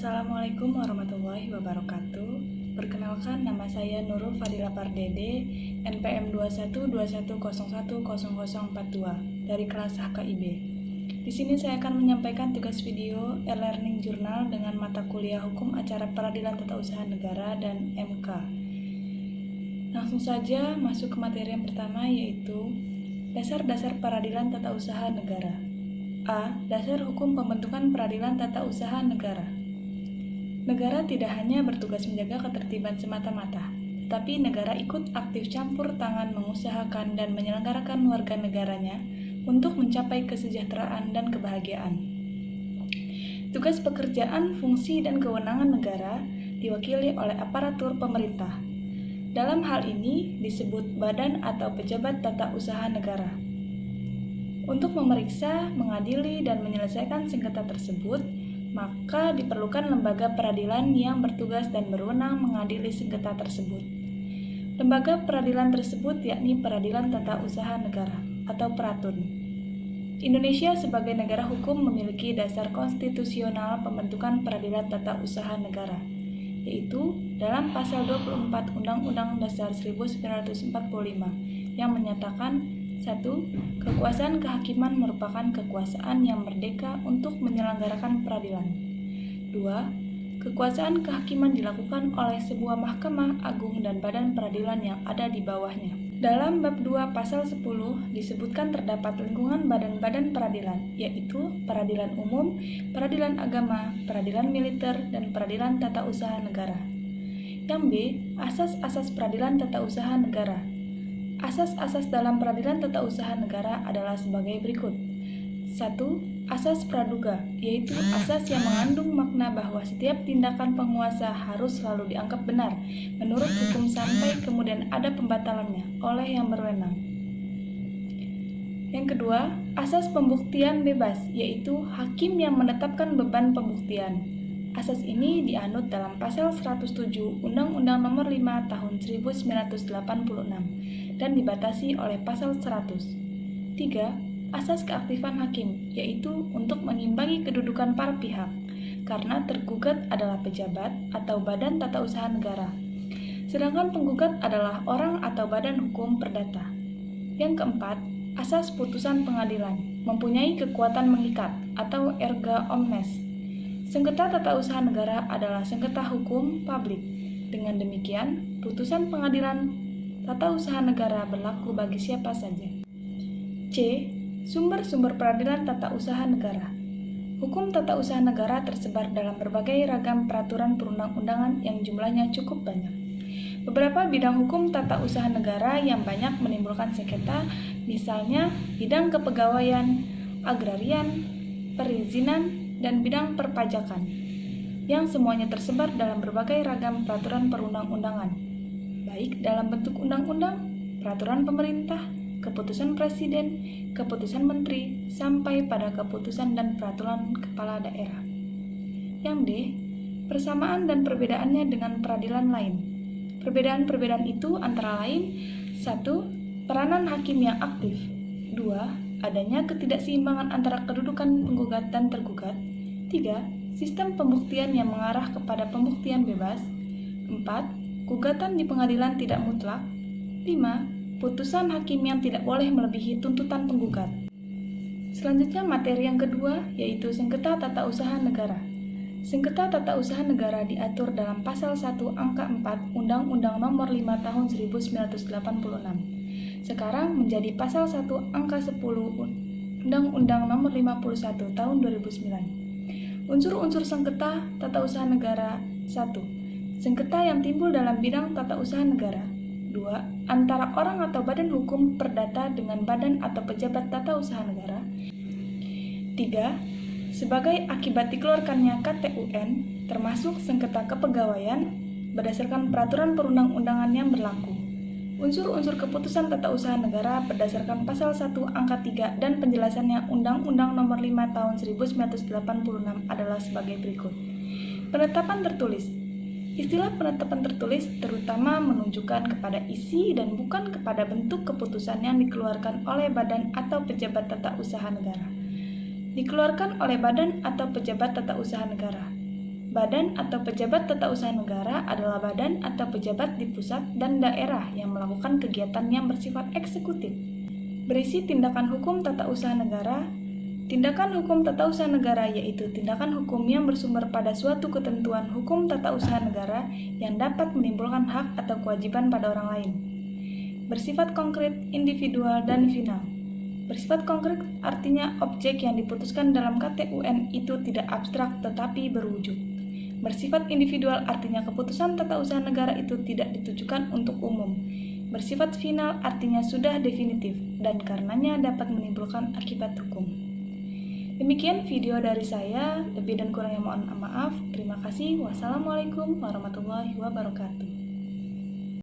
Assalamualaikum warahmatullahi wabarakatuh. Perkenalkan, nama saya Nurul Fadila Pardede, NPM 2121010042 dari kelas HKIB. Di sini saya akan menyampaikan tugas video e-learning jurnal dengan mata kuliah Hukum Acara Peradilan Tata Usaha Negara dan MK. Langsung saja masuk ke materi yang pertama, yaitu Dasar-dasar Peradilan Tata Usaha Negara. A. Dasar Hukum Pembentukan Peradilan Tata Usaha Negara. Negara tidak hanya bertugas menjaga ketertiban semata-mata, tetapi negara ikut aktif campur tangan mengusahakan dan menyelenggarakan warga negaranya untuk mencapai kesejahteraan dan kebahagiaan. Tugas pekerjaan, fungsi, dan kewenangan negara diwakili oleh aparatur pemerintah. Dalam hal ini disebut badan atau pejabat tata usaha negara. Untuk memeriksa, mengadili, dan menyelesaikan sengketa tersebut, maka diperlukan lembaga peradilan yang bertugas dan berwenang mengadili sengketa tersebut. Lembaga peradilan tersebut yakni Peradilan Tata Usaha Negara atau Peratun. Indonesia sebagai negara hukum memiliki dasar konstitusional pembentukan Peradilan Tata Usaha Negara, yaitu dalam pasal 24 Undang-Undang Dasar 1945 yang menyatakan 1. Kekuasaan kehakiman merupakan kekuasaan yang merdeka untuk menyelenggarakan peradilan. 2. Kekuasaan kehakiman dilakukan oleh sebuah mahkamah agung dan badan peradilan yang ada di bawahnya. Dalam bab 2 pasal 10 disebutkan terdapat lingkungan badan-badan peradilan, yaitu peradilan umum, peradilan agama, peradilan militer, dan peradilan tata usaha negara. Yang B. Asas-asas peradilan tata usaha negara. Asas-asas dalam peradilan tata usaha negara adalah sebagai berikut. 1. Asas praduga, yaitu asas yang mengandung makna bahwa setiap tindakan penguasa harus selalu dianggap benar menurut hukum sampai kemudian ada pembatalannya oleh yang berwenang. Yang kedua, asas pembuktian bebas, yaitu hakim yang menetapkan beban pembuktian. Asas ini dianut dalam pasal 107 Undang-Undang Nomor 5 Tahun 1986 dan dibatasi oleh pasal 100. 3. Asas keaktifan hakim, yaitu untuk mengimbangi kedudukan para pihak, karena tergugat adalah pejabat atau badan tata usaha negara, sedangkan penggugat adalah orang atau badan hukum perdata. Yang keempat, asas putusan pengadilan, mempunyai kekuatan mengikat atau erga omnes. Sengketa tata usaha negara adalah sengketa hukum publik. Dengan demikian, putusan pengadilan tata usaha negara berlaku bagi siapa saja. C. Sumber-sumber peradilan tata usaha negara. Hukum tata usaha negara tersebar dalam berbagai ragam peraturan perundang-undangan yang jumlahnya cukup banyak. Beberapa bidang hukum tata usaha negara yang banyak menimbulkan sengketa, misalnya bidang kepegawaian, agrarian, perizinan, dan bidang perpajakan, yang semuanya tersebar dalam berbagai ragam peraturan perundang-undangan, baik dalam bentuk undang-undang, peraturan pemerintah, keputusan presiden, keputusan menteri, sampai pada keputusan dan peraturan kepala daerah. Yang D. Persamaan dan perbedaannya dengan peradilan lain. Perbedaan-perbedaan itu antara lain: 1. Peranan hakim yang aktif. 2. Adanya ketidakseimbangan antara kedudukan penggugat dan tergugat. 3. Sistem pembuktian yang mengarah kepada pembuktian bebas. 4. Gugatan di pengadilan tidak mutlak. 5. Putusan hakim yang tidak boleh melebihi tuntutan penggugat. Selanjutnya materi yang kedua, yaitu sengketa tata usaha negara. Sengketa tata usaha negara diatur dalam pasal 1 angka 4 Undang-Undang Nomor 5 Tahun 1986. Sekarang menjadi pasal 1 angka 10 Undang-Undang Nomor 51 Tahun 2009. Unsur-unsur sengketa tata usaha negara. 1. Sengketa yang timbul dalam bidang tata usaha negara. 2. Antara orang atau badan hukum perdata dengan badan atau pejabat tata usaha negara. 3. Sebagai akibat dikeluarkannya KTUN, termasuk sengketa kepegawaian, berdasarkan peraturan perundang-undangan yang berlaku. Unsur-unsur keputusan tata usaha negara berdasarkan pasal 1 angka 3 dan penjelasannya Undang-Undang Nomor 5 Tahun 1986 adalah sebagai berikut. Penetapan tertulis. Istilah penetapan tertulis terutama menunjukkan kepada isi dan bukan kepada bentuk keputusan yang dikeluarkan oleh badan atau pejabat tata usaha negara. Dikeluarkan oleh badan atau pejabat tata usaha negara. Badan atau pejabat tata usaha negara adalah badan atau pejabat di pusat dan daerah yang melakukan kegiatan yang bersifat eksekutif. Berisi tindakan hukum tata usaha negara. Tindakan hukum tata usaha negara yaitu tindakan hukum yang bersumber pada suatu ketentuan hukum tata usaha negara yang dapat menimbulkan hak atau kewajiban pada orang lain. Bersifat konkret, individual, dan final. Bersifat konkret artinya objek yang diputuskan dalam KTUN itu tidak abstrak tetapi berwujud. Bersifat individual artinya keputusan tata usaha negara itu tidak ditujukan untuk umum. Bersifat final artinya sudah definitif dan karenanya dapat menimbulkan akibat hukum. Demikian video dari saya, lebih dan kurangnya mohon maaf. Terima kasih. Wassalamualaikum warahmatullahi wabarakatuh.